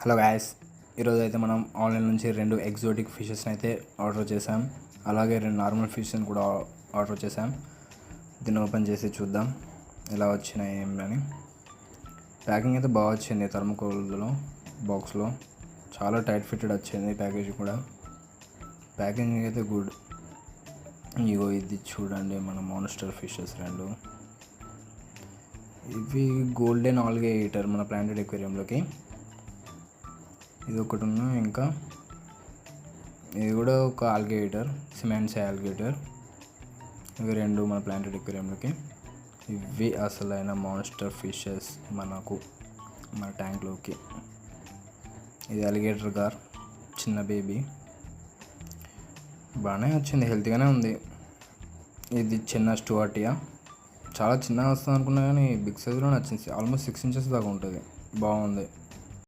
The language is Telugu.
హలో గాయస్, ఈరోజు అయితే మనం ఆన్లైన్ నుంచి 2 ఎగ్జోటిక్ ఫిషెస్ని అయితే ఆర్డర్ చేసాం. అలాగే 2 నార్మల్ ఫిషెస్ని కూడా ఆర్డర్ చేసాం. దీన్ని ఓపెన్ చేసి చూద్దాం ఎలా వచ్చినాయి ఏమని. ప్యాకింగ్ అయితే బాగా వచ్చింది. థర్మోకోల్లో బాక్స్లో చాలా టైట్ ఫిట్టెడ్ వచ్చింది. ప్యాకేజ్ కూడా ప్యాకింగ్ అయితే గుడ్. ఇగో ఇది చూడండి, మన మాన్స్టర్ ఫిషెస్ 2. ఇవి గోల్డెన్ ఆల్గేటర్ మన ప్లాంటెడ్ ఎక్వేరియంలోకి. ఇది ఒకటి ఉన్నా, ఇంకా ఇది కూడా ఒక ఆల్గేటర్, సిమెంట్స్ ఆల్గేటర్. ఇవి 2 మన ప్లాంటెడ్ ఎక్వేరియంలోకి. ఇవి అసలైన మాన్స్టర్ ఫిషెస్ మనకు మన ట్యాంక్లోకి. ఇది అలిగేటర్ గార్, చిన్న బేబీ, బాగానే వచ్చింది, హెల్తీగానే ఉంది. ఇది చిన్న స్టువర్టియా, చాలా చిన్నగా వస్తుంది అనుకున్నా కానీ బిగ్ సైజులోనే వచ్చింది. ఆల్మోస్ట్ 6 ఇంచెస్ దాకా ఉంటుంది. బాగుంది.